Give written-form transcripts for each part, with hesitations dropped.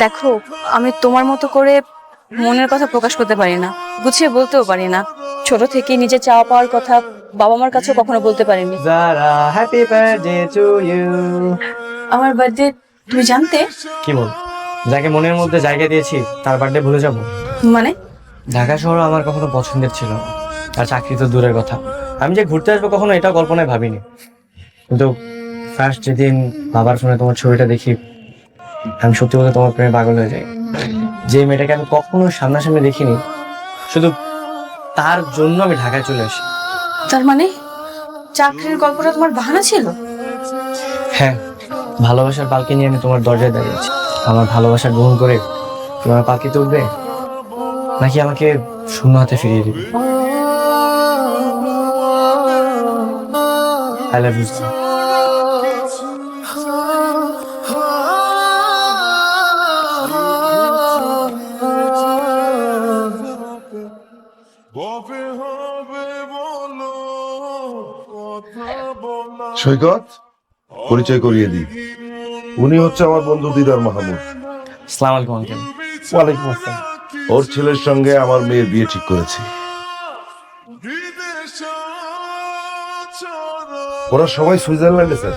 দেখো, আমি তোমার মতো করে মনের কথা প্রকাশ করতে পারি না, গুছিয়ে বলতেও পারি না। ছোট থেকে নিজে চাওয়া পাওয়ার কথা বাবা মার কাছেও কখনো বলতে পারিনি। জারা হ্যাপি বার্থডে টু ইউ। আমার বার্থডে তুমি জানতে? কি বল, যাকে মনের মধ্যে জায়গা দিয়েছি তার বার্থডে ভুলে যাব? মানে? ঢাকা শহর আমার কখনো পছন্দের ছিল না, আর চাকরি তো দূরের কথা। আমি যে ঘুরতে আসবো কখনো এটাও কল্পনায় ভাবিনি। কিন্তু ফার্স্ট যেদিন বাবার ফোনে তোমার ছবিটা দেখি, আমি সত্যি বলতে তোমার প্রেমে পাগল হয়ে যাই। যে মেয়েটাকে আমি কখনো সামনাসামনি দেখিনি, শুধু তার জন্য আমি ঢাকায় চলে আসি। তার মানে চাকরির গল্পটা তোমার বাহানা ছিল? হ্যাঁ, ভালোবাসার পালকি নিয়ে আমি তোমার দরজায় দাঁড়িয়েছি। আমার ভালোবাসা গ্রহণ করে তোমার পালকিতে উঠবে, নাকি আমাকে শূন্য হাতে ফিরিয়ে দিবে? I love you. সৈকত, পরিচয় করিয়ে দিই। উনি হচ্ছে আমার বন্ধু দিদার মাহমুদ। আসসালামু আলাইকুম আঙ্কেল। ওয়ালাইকুম আসসালাম। ওর ছেলের সঙ্গে আমার মেয়ের বিয়ে ঠিক করেছি। ওরা সবাই সুইজারল্যান্ডে স্যার,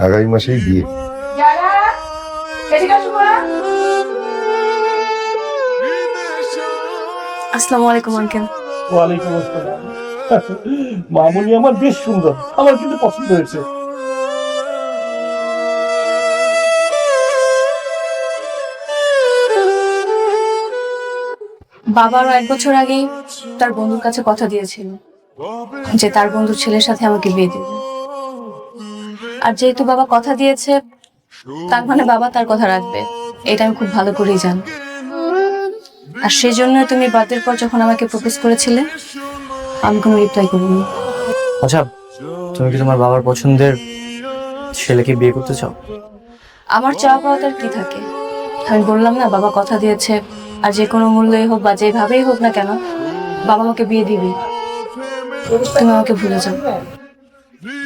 আগামী মাসেই বিয়ে। আসসালামু আলাইকুম আঙ্কেল। ওয়ালাইকুম আসসালাম। মামুনি আমার বেশ সুন্দর, আমার কিন্তু পছন্দ হয়েছে। বাবারও 1 বছর আগেই তার বন্ধুর কাছে কথা দিয়েছিল যে তার বন্ধুর ছেলের সাথে আমাকে বিয়ে দিবে। আর যেহেতু বাবা কথা দিয়েছে, তার মানে বাবা তার কথা রাখবে, এটা আমি খুব ভালো করেই জানি। আর সেজন্য তুমি বার্থডের পর যখন আমাকে প্রপোজ করেছিলে, আমি কোনো রিপ্লাই করিনি। আচ্ছা, তুমি কি তোমার বাবার পছন্দের ছেলেকে বিয়ে করতে চাও? আমার চাওয়া পাওয়া তার কি থাকে? আমি বললাম না, বাবা কথা দিয়েছে, আর যে কোনো মূল্যই হোক বা যেভাবেই হোক না কেন, বাবা আমাকে বিয়ে দিবি। তুমি আমাকে ভুলে যাও।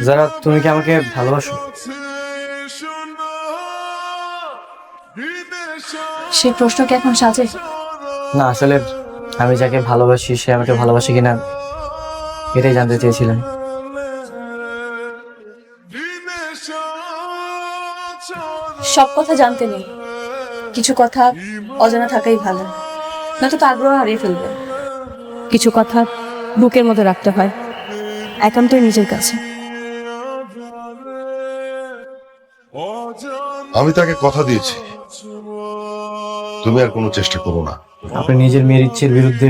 যারা, তুমি কি আমাকে ভালোবাসো? সেই প্রশ্ন কি এখন সাজে? না, আসলে আমি যাকে ভালোবাসি সে আমাকে ভালোবাসে কিনা এটাই জানতে চেয়েছিলাম। সব কথা জানতে নেই, কিছু কথা অজানা থাকাই ভালো, নয়তো তো আগ্রহ হারিয়ে ফেলবে। কিছু কথা বুকের মধ্যে রাখতে হয়, একান্তই নিজের কাছে। আমি তাকে কথা দিয়েছি, তুমি আর কোনো চেষ্টা করো না। আপনি নিজের মেয়ের ইচ্ছের বিরুদ্ধে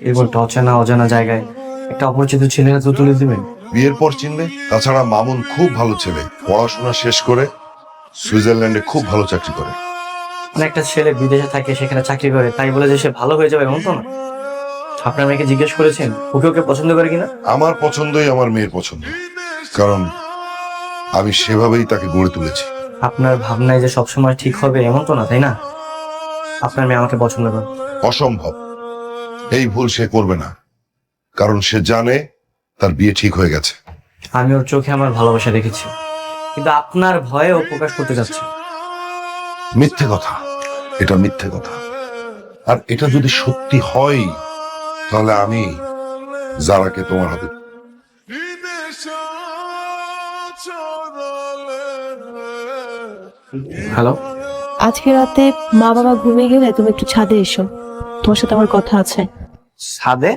এরকম একটা অচেনা অজানা জায়গায় একটা অপরিচিত ছেলের হাতে তুলে দিবেন? বিয়ের পর চিনলে। তাছাড়া মামুন খুব ভালো ছেলে, পড়াশোনা শেষ করে সুইজারল্যান্ডে খুব ভালো চাকরি করে। মানে একটা ছেলে বিদেশে থাকে, সেখানে চাকরি করে, তাই বলে যে সে ভালো হয়ে যাবে এমন তো না। আপনার মেয়েকে জিজ্ঞেস করেছেন ওকে ওকে পছন্দ করে কিনা? আমার পছন্দই আমার মেয়ের পছন্দ, কারণ আমি সেভাবেই তাকে গড়ে তুলেছি। আপনার ভাবনায় যে সবসময় ঠিক হবে এমন তো না, তাই না? আপনার মেয়ে আমাকে পছন্দ করে। অসম্ভব, এই ভুল সে করবে না, কারণ সে জানে তার বিয়ে ঠিক হয়ে গেছে। আমি ওর চোখে আমার ভালোবাসা দেখেছি, কিন্তু আপনার ভয়ে ও প্রকাশ করতে যাচ্ছে। মিথ্যে কথা, এটা মিথ্যে কথা। আর এটা যদি সত্যি হয়, তাহলে আমি যারাকে তোমার হাতে। হ্যালো, আজকে রাতে মা বাবা ঘুমিয়ে গেলে তুমি একটু ছাদে এসো, তোমার সাথে আমার কথা আছে। সাদে?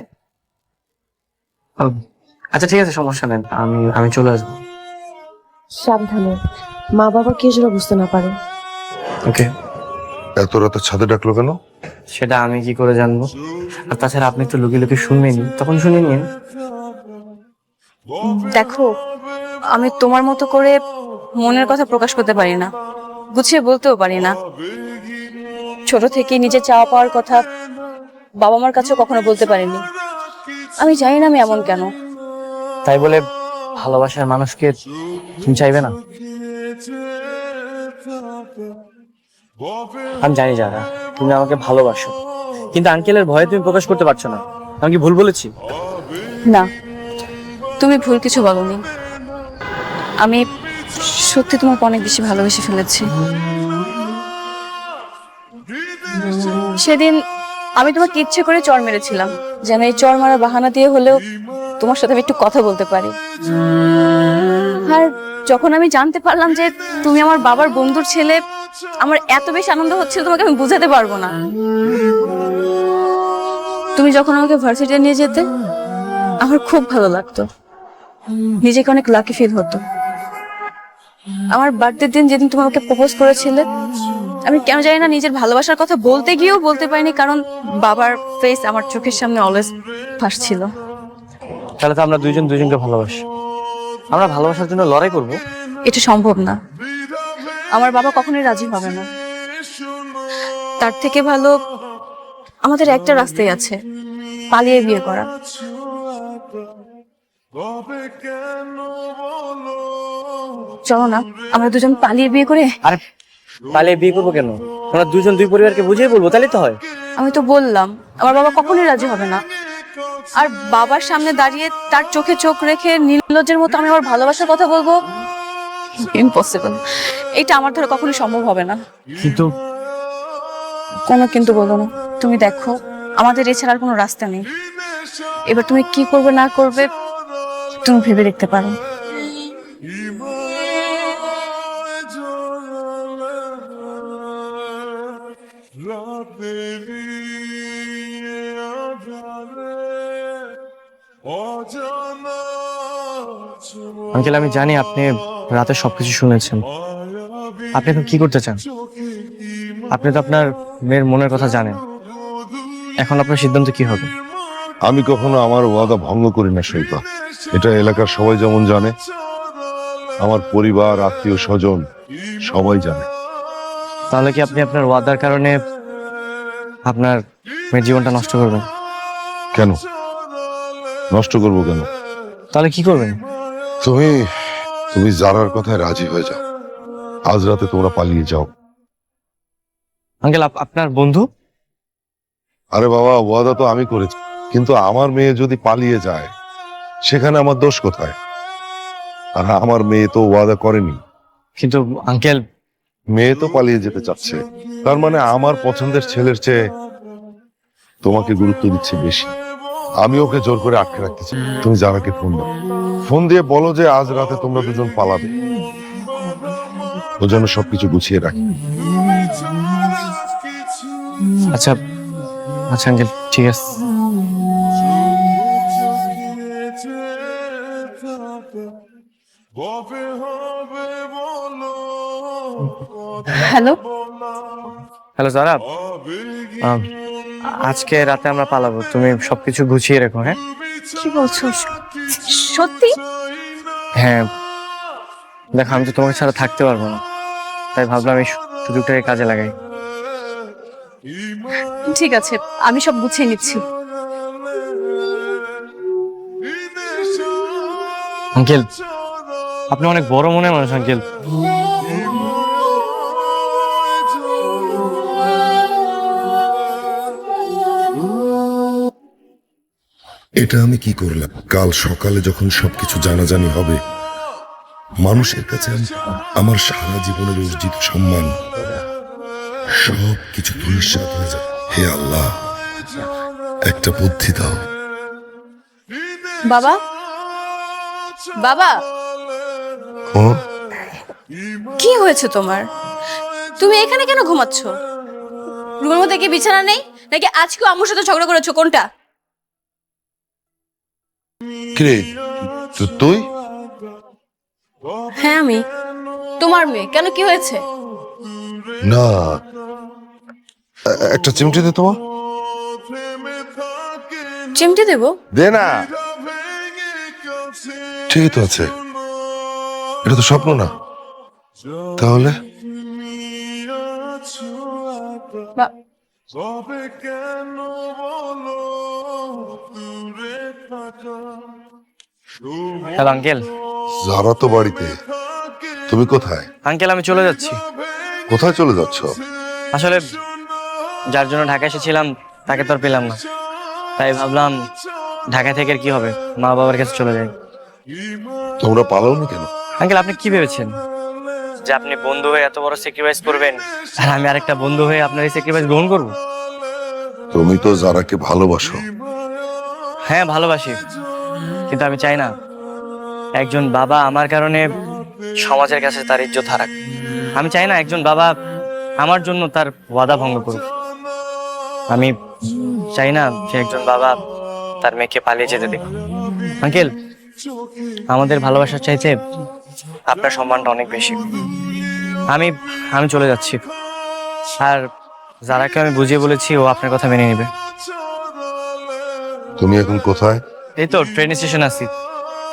ও, আচ্ছা ঠিক আছে, সমস্যা নেই, আমি আমি চলে আসবো। সাবধানে, মা বাবা কেউ যেন বুঝতে না পারে। ওকে। এত রাতে ছাদে ডাকলো কেন? সেটা আমি কি করে জানবো? আর তাছাড়া আপনি তো লুকিয়ে লুকিয়ে শুনবেনি, তখন শুনে নিন। দেখো, আমি তোমার মতো করে মনের কথা প্রকাশ করতে পারি না, গুছিয়ে বলতেও পারি না। ছোট থেকে নিজে চাওয়া পাওয়ার কথা বাবা মার কাছেও কখনো বলতে পারিনি। আমি জানি না আমি এমন কেন। তাই বলে ভালোবাসার মানুষকে তুমি চাইবে না? আমি জানি যারা, তুমি আমাকে ভালোবাসো, কিন্তু আঙ্কেলের ভয়ে তুমি প্রকাশ করতে পারছো না। আমি কি ভুল বলেছি? না, তুমি ভুল কিছু বলনি। আমি সত্যি তোমাকে অনেক বেশি ভালোবেসে ফেলেছি। সেদিন আমি তোমাকে ইচ্ছে করে চড় মেরেছিলাম, যেন এই চড় মারা বাহানা দিয়ে হলেও তোমার সাথে আমি একটু কথা বলতে পারি। আর যখন আমি জানতে পারলাম যে তুমি আমার বাবার বন্ধুর ছেলে, আমার এত বেশি আনন্দ হচ্ছিল তোমাকে আমি বুঝাতে পারবো না। তুমি যখন আমাকে ভার্সিটিতে নিয়ে যেতে আমার খুব ভালো লাগতো, নিজেকে অনেক লাকি ফিল হতো। আমার বার্থডের দিন যেদিন তুমি আমাকে প্রপোজ করেছিলে, আমি কেন জানি না নিজের ভালোবাসার কথা বলতে গিয়েও বলতে পারিনি, কারণ বাবার ফেস আমার চোখের সামনে অলওয়েজ ভাসছিল। তাহলে তো আমরা দুইজন দুইজনকে ভালোবাসি, আমরা ভালোবাসার জন্য লড়াই করব। এটা সম্ভব না, আমার বাবা কখনোই রাজি হবে না। তার থেকে ভালো আমাদের একটা রাস্তাই আছে, পালিয়ে বিয়ে করা। চলো না আমরা দুজন পালিয়ে বিয়ে করে। আরে পালিয়ে বিয়ে করবো কেন? আমরা দুজন দুই পরিবারকে বুঝিয়ে বলবো, তাহলে তো হয়। আমি তো বললাম আমার বাবা কখনোই রাজি হবে না, আর বাবার সামনে দাঁড়িয়ে তার চোখে চোখ রেখে নির্লজ্জের মতো আমি আমার ভালোবাসার কথা বলবো, ইম্পসিবল। এটা আমার দ্বারা কখনোই সম্ভব হবে না। কিন্তু কোনো কিন্তু বলো না, তুমি দেখো আমাদের এছাড়া আর কোনো রাস্তা নেই। এবার তুমি কি করবে না করবে তুমি ভেবে দেখতে পারো। আঙ্কেল, আমি জানি আপনি রাতে সবকিছু শুনেছেন। আপনি এখন কি করতে চান? আপনি তো আপনার মেয়ের মনের কথা জানেন, এখন আপনার সিদ্ধান্ত কি হবে? আমি কখনো আমার ওয়াদা ভঙ্গ করি না শৈবা, এটা এলাকার সবাই যেমন জানে, আমার পরিবার, আত্মীয় স্বজন সবাই জানে। তাহলে কি আপনি আপনার ওয়াদার কারণে আপনার মেয়ের জীবনটা নষ্ট করবেন? কেন নষ্ট করবো কেন? তাহলে কি করবেন? তুমি তুমি জারার কথায় রাজি হয়ে যাও, আজ রাতে তোমরা পালিয়ে যাও। আঙ্কেল, আপনার বন্ধু? আরে বাবা, ওয়াদা তো আমি করেছি, কিন্তু আমার মেয়ে যদি পালিয়ে যায় সেখানে আমার দোষ কোথায়? আর আমার মেয়ে তো ওয়াদা করেনি। কিন্তু আঙ্কেল, মেয়ে তো পালিয়ে যেতে চাচ্ছে, তার মানে আমার পছন্দের ছেলের চেয়ে তোমাকে গুরুত্ব দিচ্ছে বেশি। আমি ওকে জোর করে আটকে রাখতে চাই। তুমি জারাকে ফোন দাও, ফোন দিয়ে বলো যে আজ রাতে তোমরা দুজন পালাবে, ও যেন সবকিছু গুছিয়ে রাখে। আচ্ছা আচ্ছা আঙ্কেল, ঠিক আছে। হ্যালো, হ্যালো জারা, আজকে রাতে আমরা পালাবো, তুমি সবকিছু গুছিয়ে রেখো। হ্যাঁ কি বলছো? সত্যি? হ্যাঁ, দেখো আমি তো তোমাকে ছাড়া থাকতে পারবো না, তাই ভাবলাম এই সুযোগটাকে কাজে লাগাই। ঠিক আছে, আমি সব গুছিয়ে নিচ্ছি। আঙ্কেল, আপনি অনেক বড় মনের মানুষ আঙ্কেল। এটা আমি কি করলাম? কাল সকালে যখন সবকিছু জানাজানি হবে, মানুষের কাছে আমার সারা জীবনের অর্জিত সম্মান সবকিছু ধূলিসাৎ হয়ে যাবে। হে আল্লাহ, একটা বুদ্ধি দাও। বাবা, বাবা, ও, কি হয়েছে তোমার? তুমি এখানে কেন ঘুমাচ্ছ? রুমের মধ্যে কি বিছানা নেই নাকি আজকেও আম্মুর সাথে ঝগড়া করেছো? কোনটা? কিরে তুই? হ্যাঁ আমি তোমার মেয়ে। কেন, কি হয়েছে? না, একটা চিমটি দে তোমার। চিমটি দেবো? দে না, ঠিকই তো আছে, এটা তো স্বপ্ন না। তাহলে বা- হ্যালো আঙ্কেল। যারা তো বাড়িতে, তুমি কোথায়? আঙ্কেল, আমি চলে যাচ্ছি। কোথায় চলে যাচ্ছ? আসলে যার জন্য ঢাকা এসেছিলাম তাকে তো আর পেলাম না, তাই ভাবলাম ঢাকা থেকে আর কি হবে, মা বাবার কাছে চলে যাই। তোমরা পালাওনি কেন? আঙ্কেল, আপনি কি ভেবেছেন যে আপনি বন্ধু হয়ে এত বড় স্যাক্রিফাইস করবেন আর আমি আরেকটা বন্ধু হয়ে আপনার এই স্যাক্রিফাইস গ্রহণ করব? তুমি তো যারাকে ভালোবাসো। হ্যাঁ ভালোবাসি, কিন্তু আমি চাই না একজন বাবা আমার কারণে সমাজের কাছে তার ইজ্জত হারাক। আমি চাই না একজন বাবা আমার জন্য তার ওয়াদা ভঙ্গ করুক। আমি চাই না যে একজন বাবা তার মেয়েকে পালিয়ে যেতে দেখুক। আঙ্কেল, আমাদের ভালোবাসার চাইতে আপনার সম্মানটা অনেক বেশি। আমি আমি চলে যাচ্ছি, আর যারাকে আমি বুঝিয়ে বলেছি ও আপনার কথা মেনে নেবে। তুমি এখন কোথায়? এই তো ট্রেন স্টেশন আছি।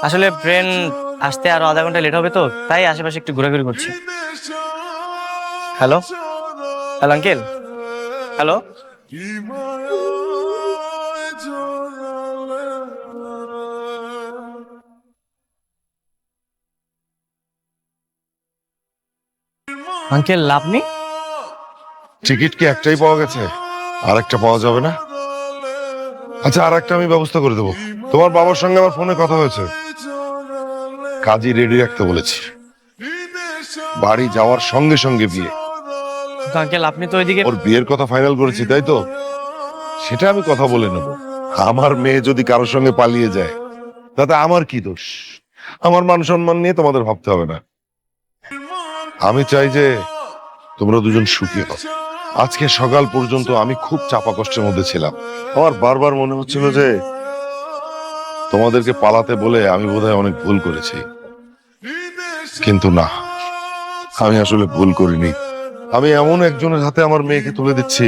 আসলে ট্রেন আসতে আরো আধা ঘন্টা লেট হবে, তো তাই আশেপাশে একটু ঘোরাঘুরি করছি। Hello hello uncle, hello. Uncle আপনি? টিকিট কি একটাই পাওয়া গেছে? আর একটা পাওয়া যাবে না? আচ্ছা, আর একটা আমি ব্যবস্থা করে দেবো। তোমার বাবার সঙ্গে আমার ফোনে কথা হয়েছে, কাজী রেডি রাখতে বলেছি। বাড়ি যাওয়ার সঙ্গে সঙ্গে বিয়ে। আঙ্কেল আপনি তো ওইদিকে। ওর বিয়ের কথা ফাইনাল করেছি, তাই তো? সেটা আমি কথা বলে নেব। আমার মেয়ে যদি কারোর সঙ্গে পালিয়ে যায় তাতে আমার কি দোষ? আমার মান সম্মান নিয়ে তোমাদের ভাবতে হবে না। আমি চাই যে তোমরা দুজন সুখী হও। আজকে সকাল পর্যন্ত আমি খুব চাপা কষ্টের মধ্যে ছিলাম। আমার বারবার মনে হচ্ছিল যে তোমাদেরকে পালাতে বলে আমি বোধহয় অনেক ভুল করেছি, কিন্তু না, আমি আসলে ভুল করিনি। আমি এমন একজনের হাতে আমার মেয়েকে তুলে দিচ্ছি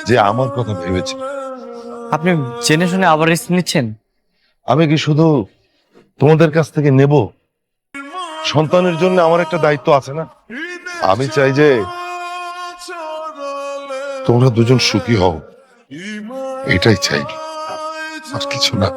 যে আমার কথা ভেবেছে। আপনি জেনে শুনে আবার রিস্ক নিচ্ছেন? আমি কি শুধু তোমাদের কাছ থেকে নেব? সন্তানের জন্য আমার একটা দায়িত্ব আছে না? আমি চাই যে তোমরা দুজন সুখী হও, এটাই চাই, আর কিছু না।